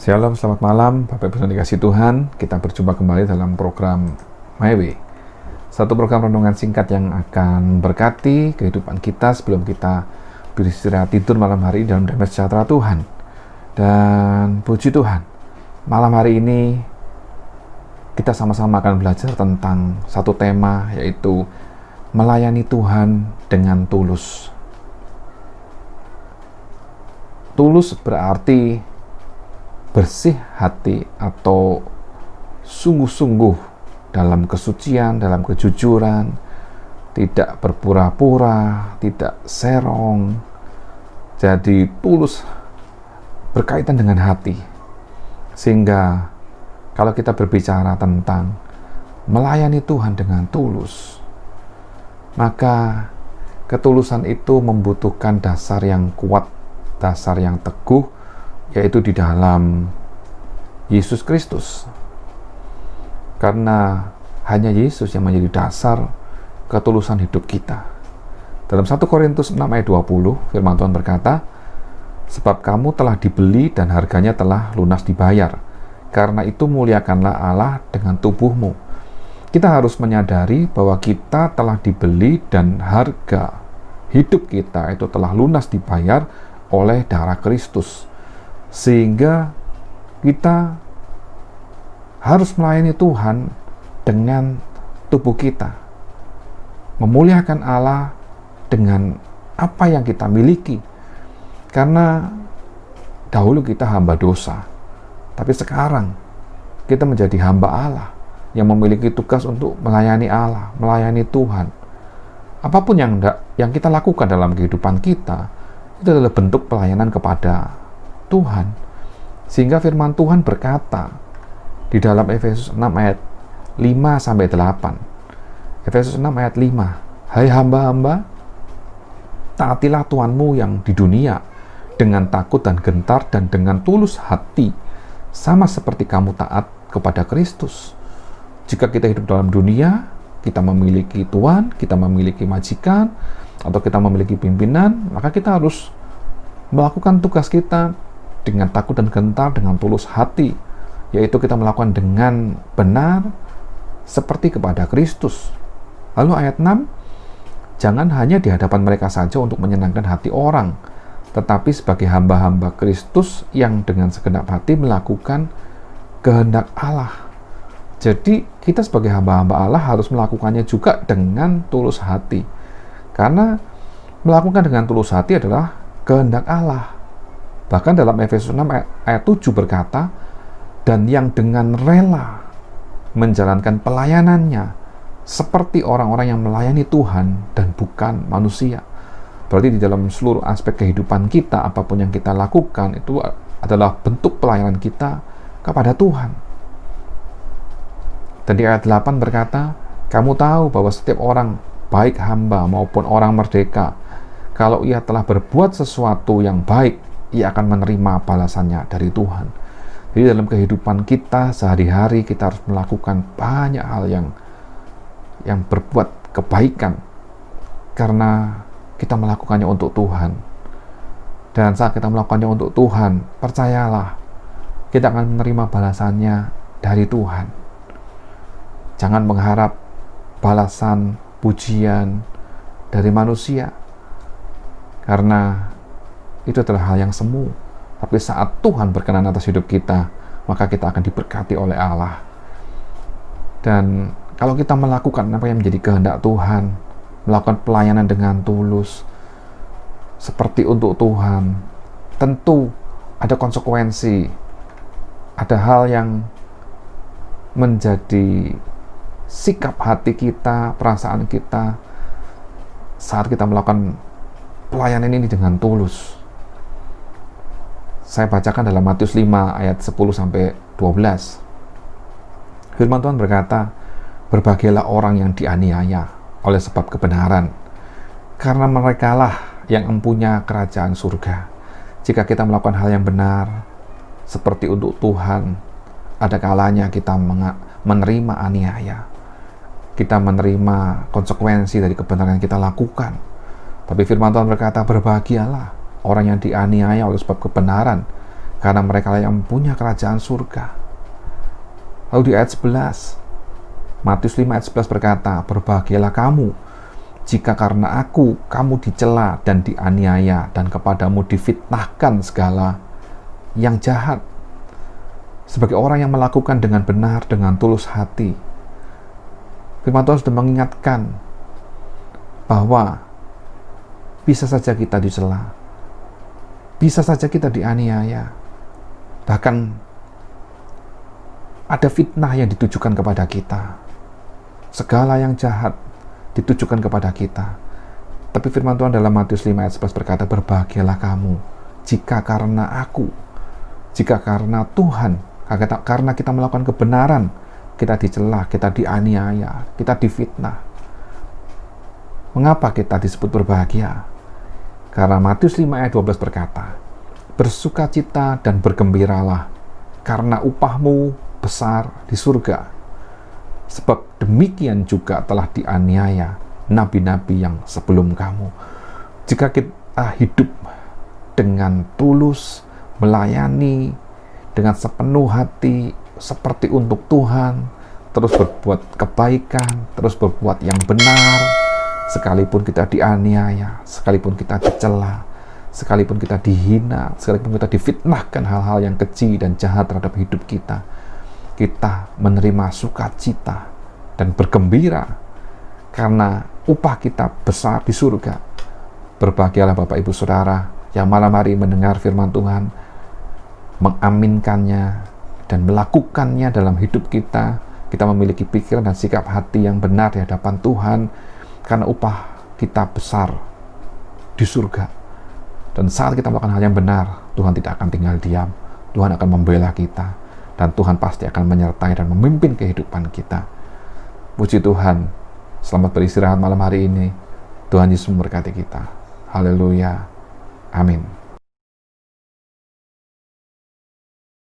Shalom, selamat malam, Bapak Ibu yang dikasihi Tuhan. Kita berjumpa kembali dalam program My Way. Satu program renungan singkat yang akan berkati kehidupan kita sebelum kita beristirahat tidur malam hari dalam damai sejahtera Tuhan. Dan puji Tuhan, malam hari ini kita sama-sama akan belajar tentang satu tema, yaitu melayani Tuhan dengan tulus. Tulus berarti bersih hati atau sungguh-sungguh dalam kesucian, dalam kejujuran, tidak berpura-pura, tidak serong. Jadi tulus berkaitan dengan hati. Sehingga kalau kita berbicara tentang melayani Tuhan dengan tulus, maka ketulusan itu membutuhkan dasar yang kuat, dasar yang teguh, yaitu di dalam Yesus Kristus. Karena hanya Yesus yang menjadi dasar ketulusan hidup kita. Dalam 1 Korintus 6 ayat 20, firman Tuhan berkata, "Sebab kamu telah dibeli dan harganya telah lunas dibayar. Karena itu muliakanlah Allah dengan tubuhmu." Kita harus menyadari bahwa kita telah dibeli dan harga hidup kita itu telah lunas dibayar oleh darah Kristus. Sehingga kita harus melayani Tuhan dengan tubuh kita, memuliakan Allah dengan apa yang kita miliki. Karena dahulu kita hamba dosa, tapi sekarang kita menjadi hamba Allah yang memiliki tugas untuk melayani Allah, melayani Tuhan. Apapun yang kita lakukan dalam kehidupan kita, itu adalah bentuk pelayanan kepada Tuhan. Sehingga firman Tuhan berkata di dalam Efesus 6 ayat 5-8. Efesus 6 ayat 5. "Hai hamba-hamba, taatilah Tuhanmu yang di dunia dengan takut dan gentar dan dengan tulus hati, sama seperti kamu taat kepada Kristus." Jika kita hidup dalam dunia, kita memiliki tuan, kita memiliki majikan, atau kita memiliki pimpinan, maka kita harus melakukan tugas kita dengan takut dan gentar, dengan tulus hati, yaitu kita melakukan dengan benar seperti kepada Kristus. Lalu ayat 6, "Jangan hanya di hadapan mereka saja untuk menyenangkan hati orang, tetapi sebagai hamba-hamba Kristus yang dengan segenap hati melakukan kehendak Allah." Jadi kita sebagai hamba-hamba Allah harus melakukannya juga dengan tulus hati. Karena melakukan dengan tulus hati adalah kehendak Allah. Bahkan dalam Efesus 6 ayat 7 berkata, "Dan yang dengan rela menjalankan pelayanannya seperti orang-orang yang melayani Tuhan dan bukan manusia." Berarti di dalam seluruh aspek kehidupan kita, apapun yang kita lakukan itu adalah bentuk pelayanan kita kepada Tuhan. Dan di ayat 8 berkata, "Kamu tahu bahwa setiap orang, baik hamba maupun orang merdeka, kalau ia telah berbuat sesuatu yang baik, ia akan menerima balasannya dari Tuhan." Jadi dalam kehidupan kita sehari-hari kita harus melakukan banyak hal yang berbuat kebaikan karena kita melakukannya untuk Tuhan. Dan saat kita melakukannya untuk Tuhan, percayalah, kita akan menerima balasannya dari Tuhan. Jangan mengharap balasan pujian dari manusia, karena itu adalah hal yang semu. Tapi saat Tuhan berkenan atas hidup kita, maka kita akan diberkati oleh Allah. Dan kalau kita melakukan apa yang menjadi kehendak Tuhan, melakukan pelayanan dengan tulus, seperti untuk Tuhan, tentu ada konsekuensi, ada hal yang menjadi sikap hati kita, perasaan kita saat kita melakukan pelayanan ini dengan tulus. Saya bacakan dalam Matius 5 ayat 10-12. Firman Tuhan berkata, "Berbahagialah orang yang dianiaya oleh sebab kebenaran, karena merekalah yang mempunyai kerajaan surga." Jika kita melakukan hal yang benar seperti untuk Tuhan, ada kalanya kita menerima aniaya, kita menerima konsekuensi dari kebenaran yang kita lakukan. Tapi firman Tuhan berkata, "Berbahagialah orang yang dianiaya oleh sebab kebenaran, karena mereka yang punya kerajaan surga. Lalu di ayat 11, Matius 5 ayat 11 berkata, berbahagialah kamu jika karena aku kamu dicela dan dianiaya dan kepadamu difitnahkan segala yang jahat. Sebagai orang yang melakukan dengan benar, dengan tulus hati, firman Tuhan sudah mengingatkan bahwa bisa saja kita dicela, bisa saja kita dianiaya, bahkan ada fitnah yang ditujukan kepada kita, segala yang jahat ditujukan kepada kita. Tapi firman Tuhan dalam Matius 5 ayat 11 berkata, berbahagialah kamu jika karena aku, jika karena Tuhan, karena kita melakukan kebenaran, kita dicela, kita dianiaya, kita difitnah. Mengapa kita disebut berbahagia? Karena Matius 5 ayat 12 berkata, bersukacita dan bergembiralah karena upahmu besar di surga. Sebab demikian juga telah dianiaya nabi-nabi yang sebelum kamu. Jika kita hidup dengan tulus, melayani dengan sepenuh hati, seperti untuk Tuhan, terus berbuat kebaikan, terus berbuat yang benar, sekalipun kita dianiaya, sekalipun kita dicela, sekalipun kita dihina, sekalipun kita difitnahkan hal-hal yang keji dan jahat terhadap hidup kita, kita menerima sukacita dan bergembira karena upah kita besar di surga. Berbahagialah Bapak Ibu Saudara yang malam hari mendengar firman Tuhan, mengaminkannya dan melakukannya dalam hidup kita. Kita memiliki pikiran dan sikap hati yang benar di hadapan Tuhan karena upah kita besar di surga. Dan saat kita melakukan hal yang benar, Tuhan tidak akan tinggal diam. Tuhan akan membela kita. Dan Tuhan pasti akan menyertai dan memimpin kehidupan kita. Puji Tuhan. Selamat beristirahat malam hari ini. Tuhan Yesus memberkati kita. Haleluya. Amin.